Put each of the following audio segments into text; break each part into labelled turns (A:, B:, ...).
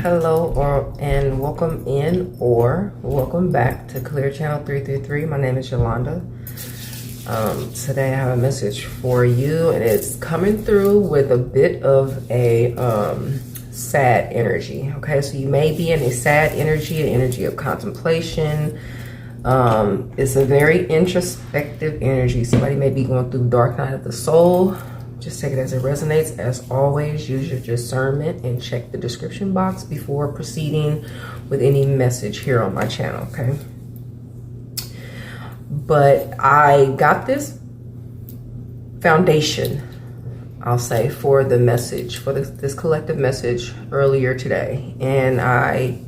A: Hello and welcome in or welcome back to Clear Channel 333. My name is Yolanda. Today I have a message for you, and it's coming through with a bit of a sad energy. Okay, so you may be in a sad energy, an energy of contemplation. It's a very introspective energy. Somebody may be going through dark night of the soul. Just take it as it resonates. As always, use your discernment and check the description box before proceeding with any message here on my channel, okay? But I got this foundation, I'll say, for the message, for this collective message earlier today. And I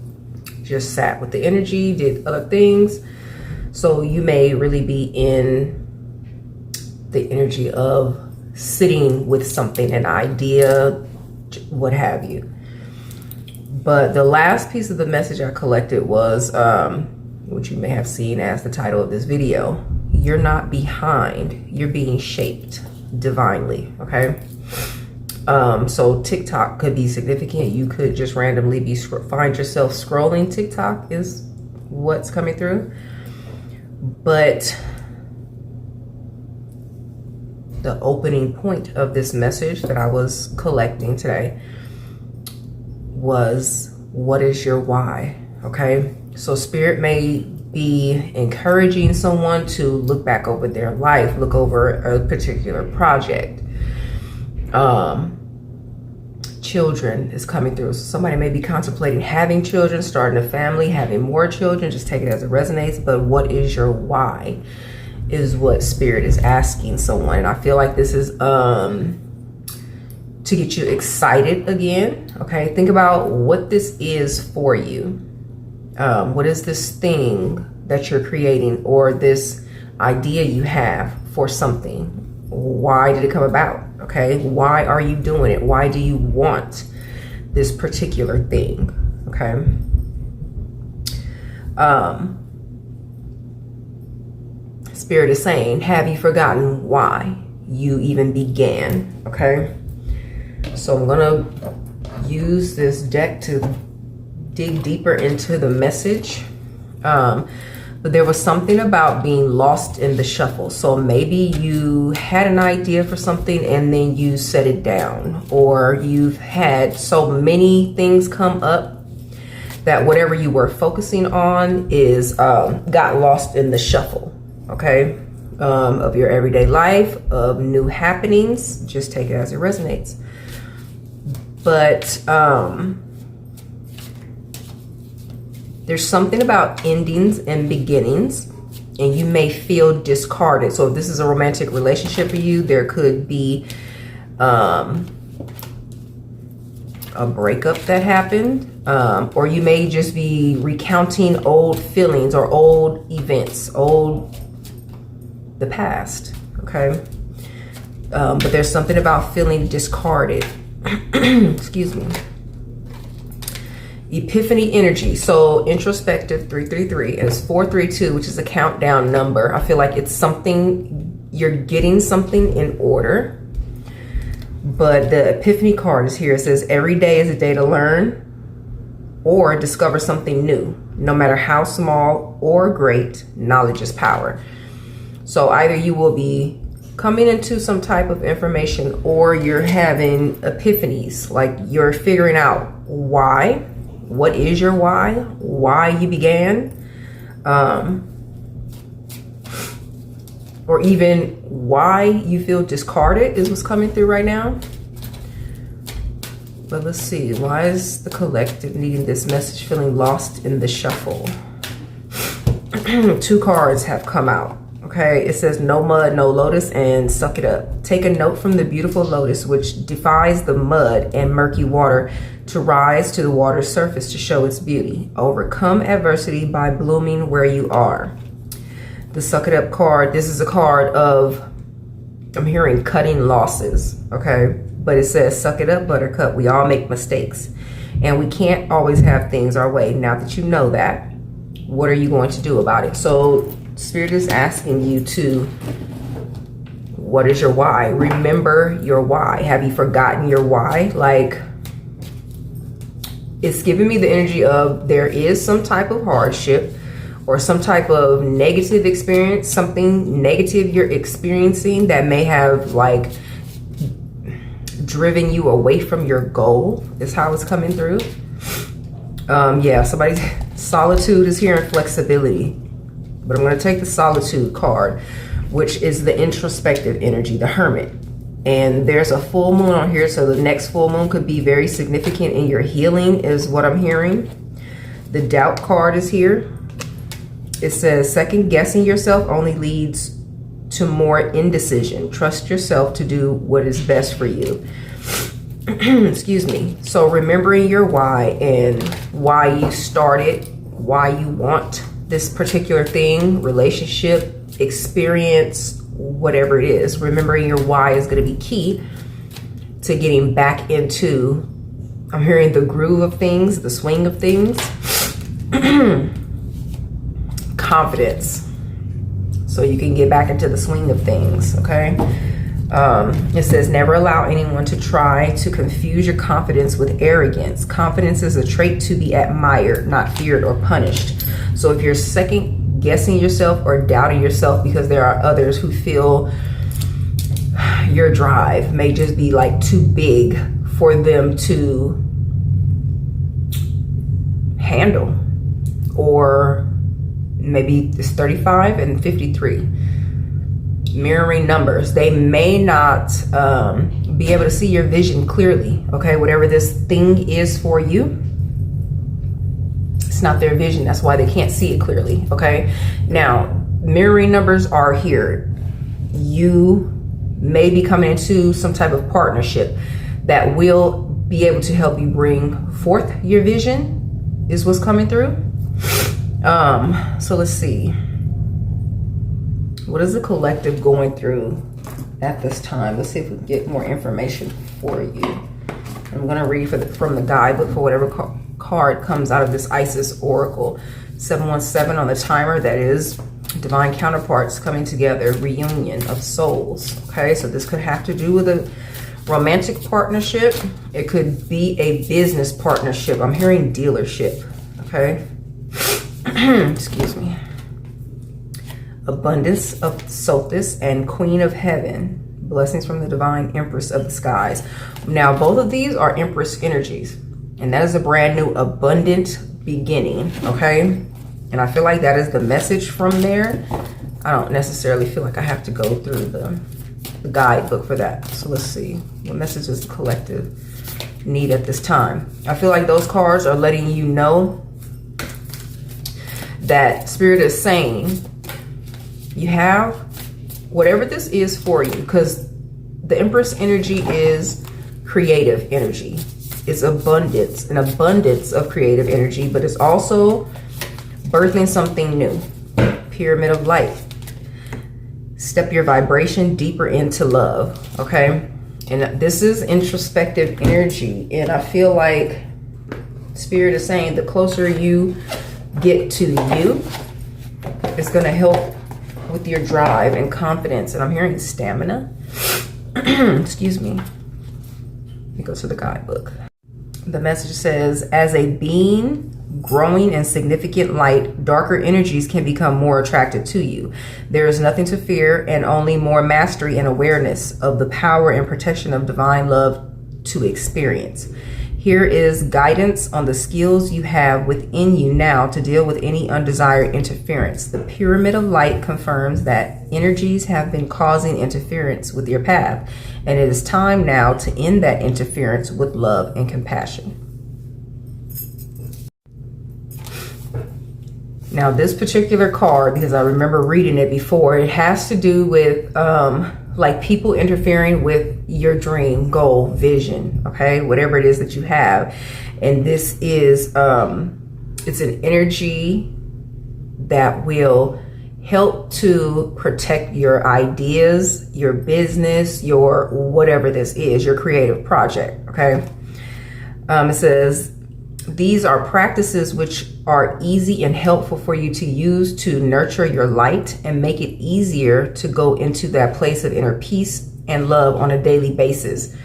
A: just sat with the energy, did other things. So you may really be in the energy of sitting with something, an idea, what have you. But the last piece of the message I collected was, which you may have seen as the title of this video, you're not behind, you're being shaped divinely, okay? So TikTok could be significant. You could just randomly find yourself scrolling TikTok is what's coming through. But the opening point of this message that I was collecting today was, what is your why? Okay, so Spirit may be encouraging someone to look back over their life, look over a particular project. Children is coming through. So somebody may be contemplating having children, starting a family, having more children. Just take it as it resonates. But what is your why is what Spirit is asking someone. And I feel like this is to get you excited again. Okay, think about what this is for you. What is this thing that you're creating, or this idea you have for something? Why did it come about? Okay, why are you doing it? Why do you want this particular thing? Okay. Spirit is saying, have you forgotten why you even began? Okay, so I'm gonna use this deck to dig deeper into the message. But there was something about being lost in the shuffle. So maybe you had an idea for something and then you set it down, or you've had so many things come up that whatever you were focusing on is got lost in the shuffle. Okay, of your everyday life, of new happenings. Just take it as it resonates. But there's something about endings and beginnings, and you may feel discarded. So if this is a romantic relationship for you, there could be a breakup that happened, or you may just be recounting old feelings or old events, the past, okay? But there's something about feeling discarded. Excuse me. Epiphany energy. So introspective 333 and it's 432, which is a countdown number. I feel like it's something, you're getting something in order. But the Epiphany card is here. It says every day is a day to learn or discover something new. No matter how small or great, knowledge is power. So either you will be coming into some type of information, or you're having epiphanies, like you're figuring out why. What is your why you began, or even why you feel discarded is what's coming through right now. But let's see, why is the collective needing this message, feeling lost in the shuffle? Two cards have come out. Okay, it says no mud, no lotus, and suck it up. Take a note from the beautiful lotus, which defies the mud and murky water to rise to the water's surface to show its beauty. Overcome adversity by blooming where you are. The suck it up card, this is a card of, I'm hearing cutting losses, okay? But it says suck it up, buttercup. We all make mistakes, and we can't always have things our way. Now that you know that, what are you going to do about it? So Spirit is asking you to, what is your why? Remember your why. Have you forgotten your why? Like, it's giving me the energy of there is some type of hardship or some type of negative experience, something negative you're experiencing that may have like driven you away from your goal, is how it's coming through. Yeah, somebody's solitude is here, and flexibility. But I'm going to take the solitude card, which is the introspective energy, the hermit. And there's a full moon on here, so the next full moon could be very significant in your healing, is what I'm hearing. The doubt card is here. It says second guessing yourself only leads to more indecision. Trust yourself to do what is best for you. Excuse me. So remembering your why and why you started, why you want this particular thing, relationship, experience, whatever it is. Remembering your why is going to be key to getting back into, I'm hearing the groove of things, the swing of things. Confidence. So you can get back into the swing of things, okay? It says never allow anyone to try to confuse your confidence with arrogance. Confidence is a trait to be admired, not feared or punished. So if you're second guessing yourself or doubting yourself because there are others who feel your drive may just be like too big for them to handle, or maybe it's 35 and 53. Mirroring numbers. They may not be able to see your vision clearly, okay? Whatever this thing is for you, it's not their vision. That's why they can't see it clearly, okay? Now, mirroring numbers are here. You may be coming into some type of partnership that will be able to help you bring forth your vision, is what's coming through. So let's see. What is the collective going through at this time? Let's see if we can get more information for you. I'm going to read from the guidebook for whatever card comes out of this Isis Oracle. 717 on the timer. That is divine counterparts coming together. Reunion of souls. Okay, so this could have to do with a romantic partnership. It could be a business partnership. I'm hearing dealership. Okay. Excuse me. Abundance of Sothis and Queen of Heaven. Blessings from the Divine Empress of the Skies. Now, both of these are Empress energies. And that is a brand new, abundant beginning. Okay? And I feel like that is the message from there. I don't necessarily feel like I have to go through the guidebook for that. So let's see. What message does the collective need at this time? I feel like those cards are letting you know that Spirit is saying you have whatever this is for you, because the Empress energy is creative energy. It's abundance, an abundance of creative energy, but it's also birthing something new. Pyramid of light. Step your vibration deeper into love, okay? And this is introspective energy, and I feel like Spirit is saying the closer you get to you, it's going to help with your drive and confidence. And I'm hearing stamina. Excuse me. Let me go to the guidebook. The message says, as a being growing in significant light, darker energies can become more attracted to you. There is nothing to fear and only more mastery and awareness of the power and protection of divine love to experience. Here is guidance on the skills you have within you now to deal with any undesired interference. The Pyramid of Light confirms that energies have been causing interference with your path, and it is time now to end that interference with love and compassion. Now, this particular card, because I remember reading it before, it has to do with like people interfering with your dream, goal, vision, okay, whatever it is that you have. And this is it's an energy that will help to protect your ideas, your business, your whatever this is, your creative project, okay? It says these are practices which are easy and helpful for you to use to nurture your light and make it easier to go into that place of inner peace and love on a daily basis.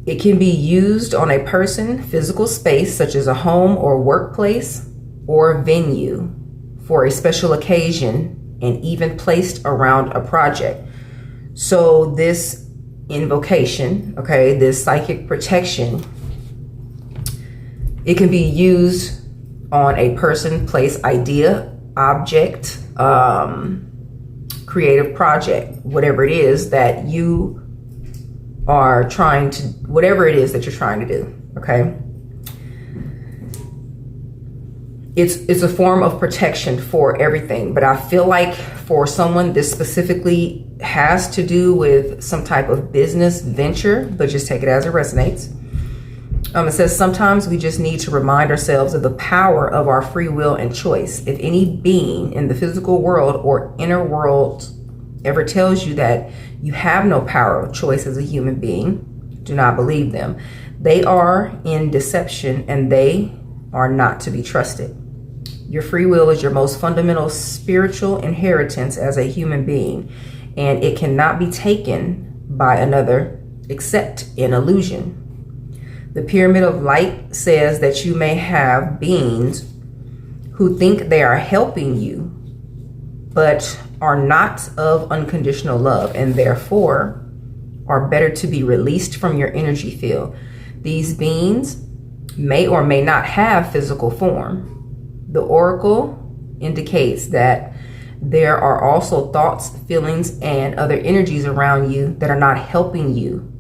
A: It can be used on a person, physical space, such as a home or workplace or venue for a special occasion, and even placed around a project. So this invocation, okay, this psychic protection, it can be used on a person, place, idea, object, creative project, whatever it is that you are trying to, whatever it is that you're trying to do, okay? It's a form of protection for everything, but I feel like for someone, this specifically has to do with some type of business venture, but just take it as it resonates. It says sometimes we just need to remind ourselves of the power of our free will and choice. If any being in the physical world or inner world ever tells you that you have no power of choice as a human being, do not believe them. They are in deception and they are not to be trusted. Your free will is your most fundamental spiritual inheritance as a human being, and it cannot be taken by another except in illusion. The Pyramid of Light says that you may have beings who think they are helping you, but are not of unconditional love, and therefore are better to be released from your energy field. These beings may or may not have physical form. The oracle indicates that there are also thoughts, feelings, and other energies around you that are not helping you.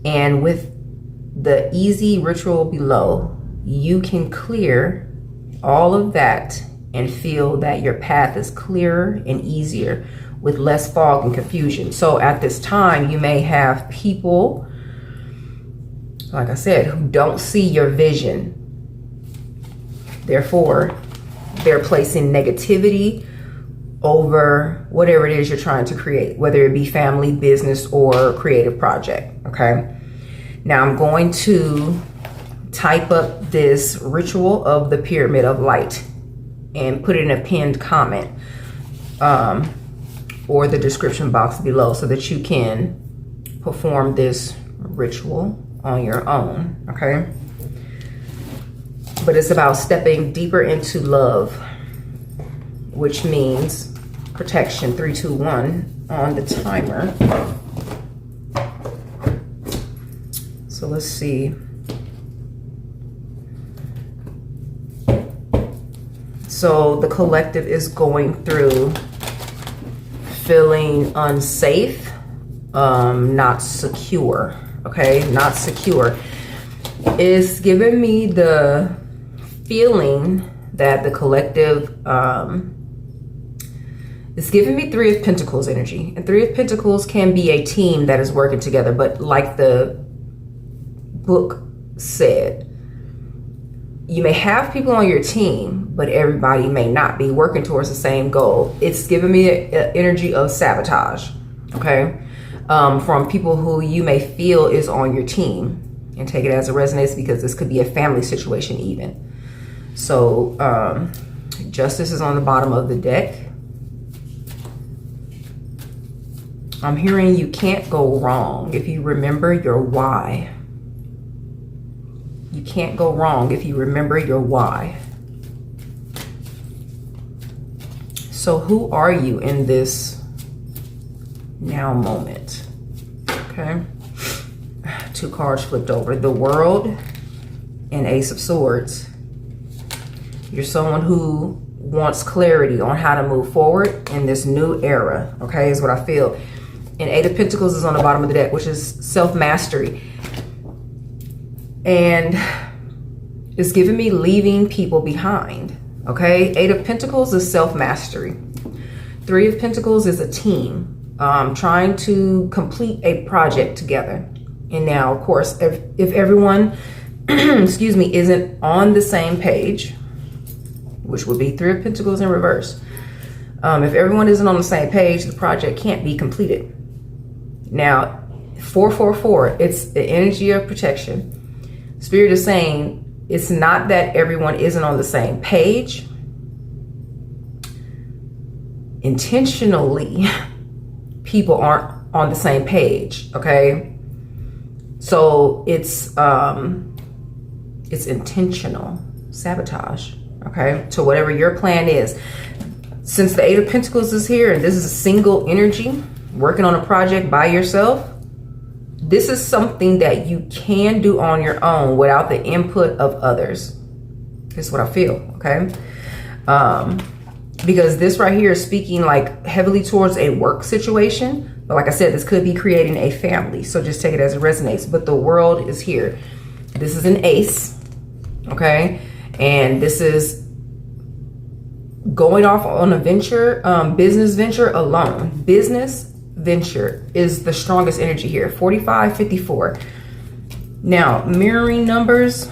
A: And with the easy ritual below, you can clear all of that and feel that your path is clearer and easier with less fog and confusion. So at this time, you may have people, like I said, who don't see your vision. Therefore, they're placing negativity over whatever it is you're trying to create, whether it be family, business, or creative project, okay? Now I'm going to type up this ritual of the Pyramid of Light and put it in a pinned comment or the description box below so that you can perform this ritual on your own, okay? But it's about stepping deeper into love, which means protection. 3, 2, 1 on the timer. So let's see. So the collective is going through feeling unsafe, not secure, okay? Not secure. It's giving me the feeling that the collective, it's giving me Three of Pentacles energy. And Three of Pentacles can be a team that is working together, but like the book said, you may have people on your team, but everybody may not be working towards the same goal. It's giving me an energy of sabotage, okay? From people who you may feel is on your team. And take it as it resonates, because this could be a family situation even. So Justice is on the bottom of the deck. I'm hearing you can't go wrong if you remember your why. You can't go wrong if you remember your why. So who are you in this now moment? Okay. 2 cards flipped over. The World and Ace of Swords. You're someone who wants clarity on how to move forward in this new era, okay, is what I feel. And 8 of Pentacles is on the bottom of the deck, which is self-mastery. And it's giving me leaving people behind, okay? 8 of Pentacles is self-mastery. 3 of Pentacles is a team trying to complete a project together. And now, of course, if everyone, excuse me, isn't on the same page, which would be 3 of Pentacles in reverse. If everyone isn't on the same page, the project can't be completed. Now, 444, it's the energy of protection. Spirit is saying it's not that everyone isn't on the same page. Intentionally, people aren't on the same page, okay? So it's intentional sabotage, okay, to whatever your plan is. Since the Eight of Pentacles is here and this is a single energy, working on a project by yourself, this is something that you can do on your own without the input of others. This is what I feel, okay? Because this right here is speaking like heavily towards a work situation. But like I said, this could be creating a family. So just take it as it resonates. But the world is here. This is an ace, okay? And this is going off on a venture, business venture alone. Business venture is the strongest energy here. 45, 54. Now, mirroring numbers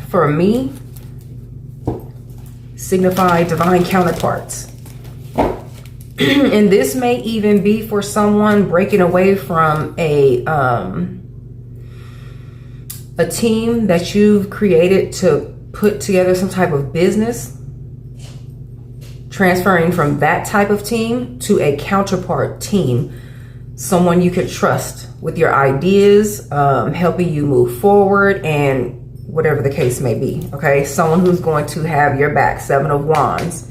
A: for me signify divine counterparts. And this may even be for someone breaking away from a team that you've created to put together some type of business, transferring from that type of team to a counterpart team, someone you can trust with your ideas, helping you move forward, and whatever the case may be, okay? Someone who's going to have your back. 7 of Wands.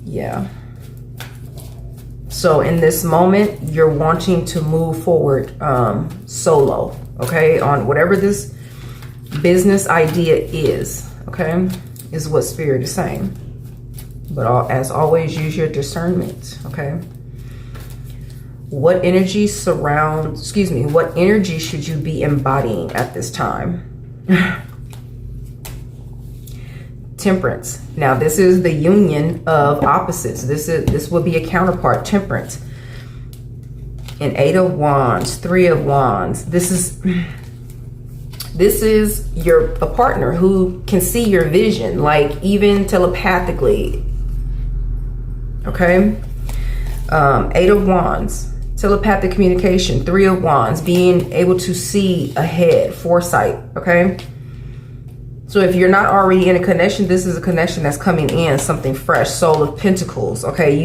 A: Yeah. So in this moment, you're wanting to move forward solo, okay? On whatever this business idea is, okay? Is what Spirit is saying. But as always, use your discernment, okay? What energy what energy should you be embodying at this time? Temperance. Now, this is the union of opposites. This would be a counterpart, Temperance. An 8 of Wands, 3 of Wands. This is a partner who can see your vision, like even telepathically. Okay? 8 of Wands, telepathic communication. 3 of Wands, being able to see ahead, foresight. Okay? So if you're not already in a connection, this is a connection that's coming in, something fresh. Soul of Pentacles. Okay,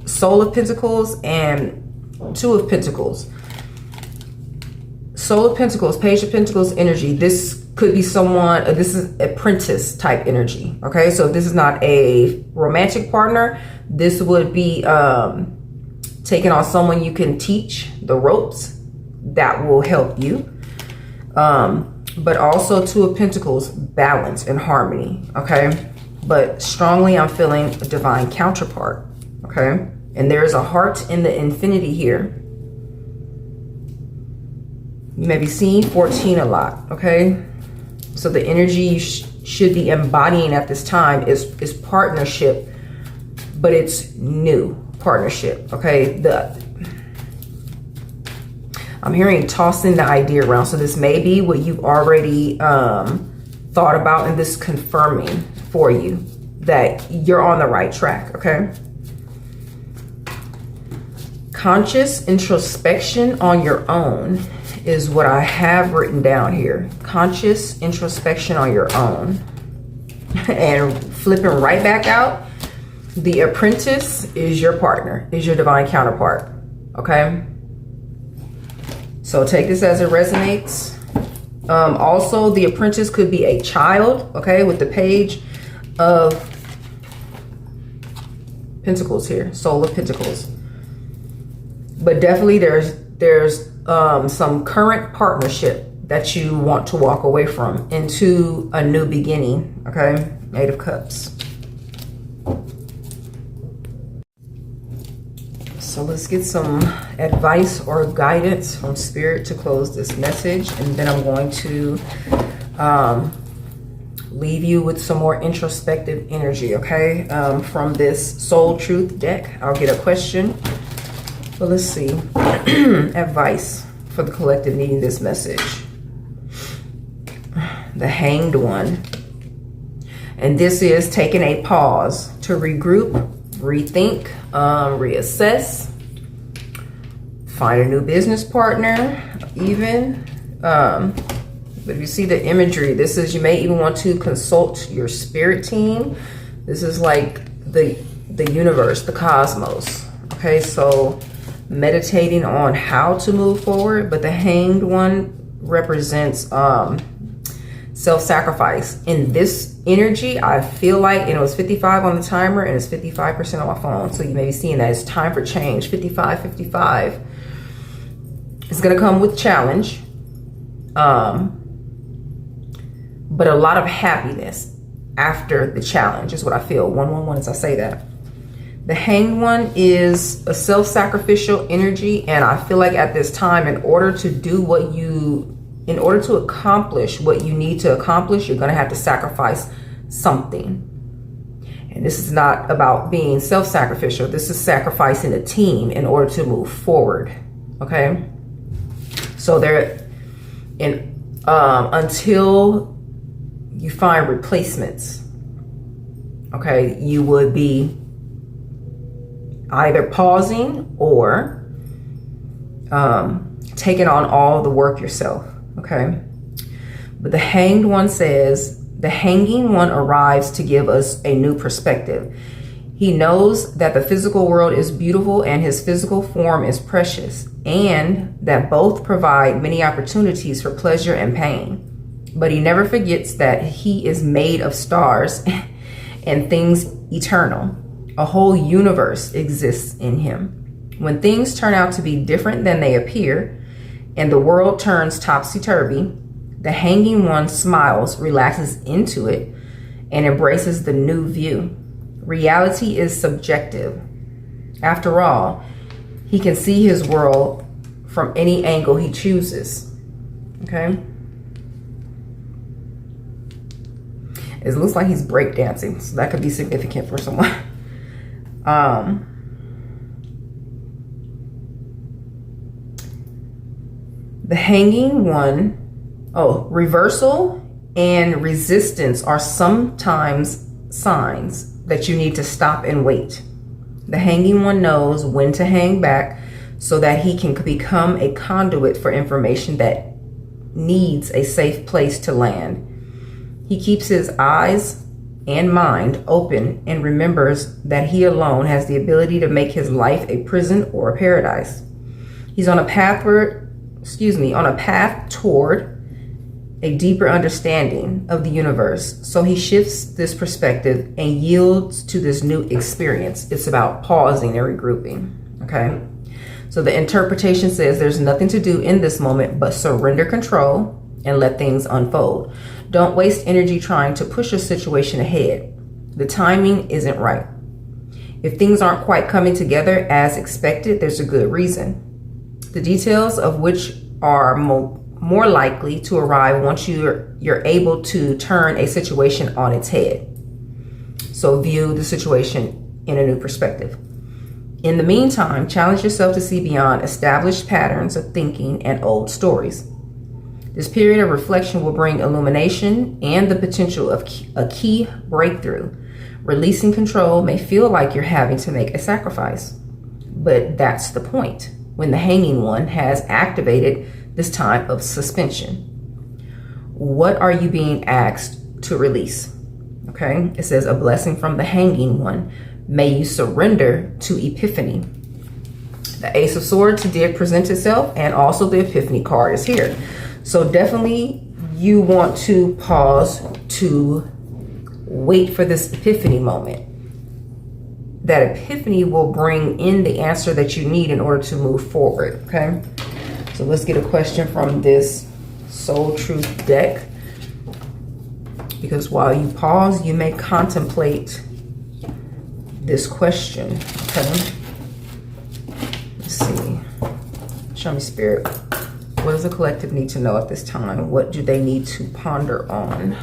A: Soul of Pentacles and 2 of Pentacles. Soul of Pentacles, Page of Pentacles energy. This could be someone, this is apprentice type energy. Okay, so if this is not a romantic partner, this would be taking on someone you can teach the ropes that will help you. But also 2 of Pentacles, balance and harmony. Okay, but strongly I'm feeling a divine counterpart. Okay, and there's a heart in the infinity here. You may be seeing 14 a lot, okay? So the energy you should be embodying at this time is partnership, but it's new partnership, okay? I'm hearing tossing the idea around. So this may be what you've already thought about, and this confirming for you that you're on the right track, okay? Conscious introspection on your own is what I have written down here. Conscious introspection on your own. And flipping right back out, the apprentice is your partner, is your divine counterpart, okay? So take this as it resonates. Also, the apprentice could be a child, okay, with the Page of Pentacles here, Soul of Pentacles. But definitely there's some current partnership that you want to walk away from into a new beginning, okay? 8 of Cups. So let's get some advice or guidance from Spirit to close this message. And then I'm going to leave you with some more introspective energy, okay? From this Soul Truth deck, I'll get a question. But let's see. Advice for the collective needing this message. The Hanged One. And this is taking a pause to regroup, rethink, reassess, find a new business partner, even. But if you see the imagery, this is, you may even want to consult your spirit team. This is like the universe, the cosmos. Okay, so meditating on how to move forward. But the Hanged One represents self-sacrifice. In this energy, I feel like, and it was 55 on the timer and it's 55% on my phone. So you may be seeing that it's time for change. 55, 55. It's going to come with challenge. But a lot of happiness after the challenge is what I feel. 111 as I say that. The Hanged One is a self-sacrificial energy, and I feel like at this time, in order to accomplish what you need to accomplish, you're going to have to sacrifice something. And this is not about being self-sacrificial. This is sacrificing a team in order to move forward. Okay? So until you find replacements, okay, you would be either pausing or taking on all the work yourself, okay? But the Hanged One says, the Hanging One arrives to give us a new perspective. He knows that the physical world is beautiful and his physical form is precious, and that both provide many opportunities for pleasure and pain. But he never forgets that he is made of stars and things eternal. A whole universe exists in him. When things turn out to be different than they appear, and the world turns topsy-turvy, the Hanging One smiles, relaxes into it, and embraces the new view. Reality is subjective. After all, he can see his world from any angle he chooses. Okay? It looks like he's breakdancing, so that could be significant for someone. The Hanging One, reversal and resistance are sometimes signs that you need to stop and wait. The Hanging One knows when to hang back so that he can become a conduit for information that needs a safe place to land. He keeps his eyes and mind open and remembers that he alone has the ability to make his life a prison or a paradise. He's on a path toward a deeper understanding of the universe. So he shifts this perspective and yields to this new experience. It's about pausing and regrouping. Okay. So the interpretation says there's nothing to do in this moment but surrender control and let things unfold. Don't waste energy trying to push a situation ahead. The timing isn't right. If things aren't quite coming together as expected, there's a good reason. The details of which are more likely to arrive once you're able to turn a situation on its head. So view the situation in a new perspective. In the meantime, challenge yourself to see beyond established patterns of thinking and old stories. This period of reflection will bring illumination and the potential of a key breakthrough. Releasing control may feel like you're having to make a sacrifice, but that's the point when the Hanging One has activated this time of suspension. What are you being asked to release? Okay, it says a blessing from the Hanging One. May you surrender to Epiphany. The Ace of Swords did present itself, and also the Epiphany card is here. So definitely you want to pause to wait for this epiphany moment. That epiphany will bring in the answer that you need in order to move forward, okay? So let's get a question from this Soul Truth deck. Because while you pause, you may contemplate this question, okay? Let's see. Show me, Spirit. What does the collective need to know at this time? What do they need to ponder on?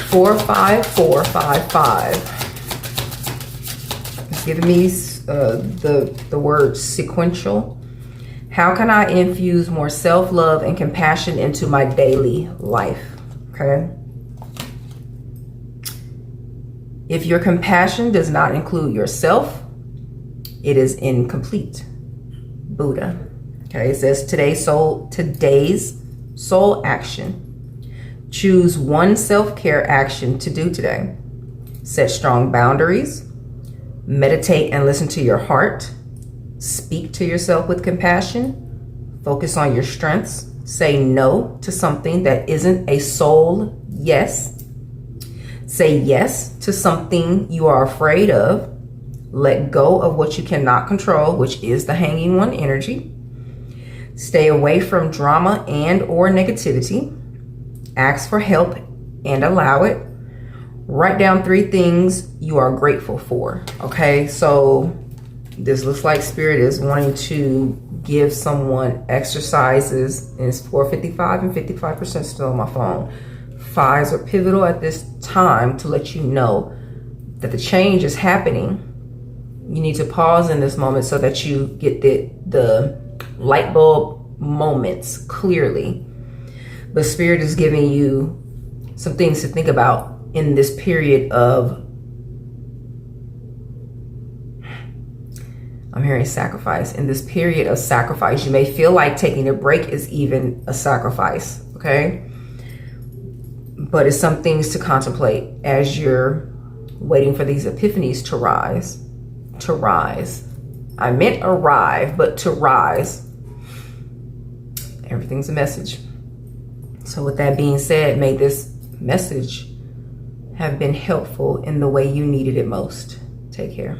A: Four, 5, 4, 5, 5. It's giving me the word sequential. How can I infuse more self-love and compassion into my daily life? Okay. If your compassion does not include yourself, it is incomplete. Buddha. Okay, it says today's soul action. Choose one self-care action to do today. Set strong boundaries. Meditate and listen to your heart. Speak to yourself with compassion. Focus on your strengths. Say no to something that isn't a soul yes. Say yes to something you are afraid of. Let go of what you cannot control, which is the hanging one energy. Stay away from drama and or negativity. Ask for help and allow it. Write down 3 things you are grateful for. Okay, so this looks like Spirit is wanting to give someone exercises, and it's 4:55 and 55% still on my phone. 5s are pivotal at this time to let you know that the change is happening. You need to pause in this moment so that you get the light bulb moments clearly. But Spirit is giving you some things to think about in this period of, I'm hearing sacrifice. In this period of sacrifice, you may feel like taking a break is even a sacrifice, okay? But it's some things to contemplate as you're waiting for these epiphanies to rise. To rise. I meant arrive, but to rise. Everything's a message. So with that being said, may this message have been helpful in the way you needed it most. Take care.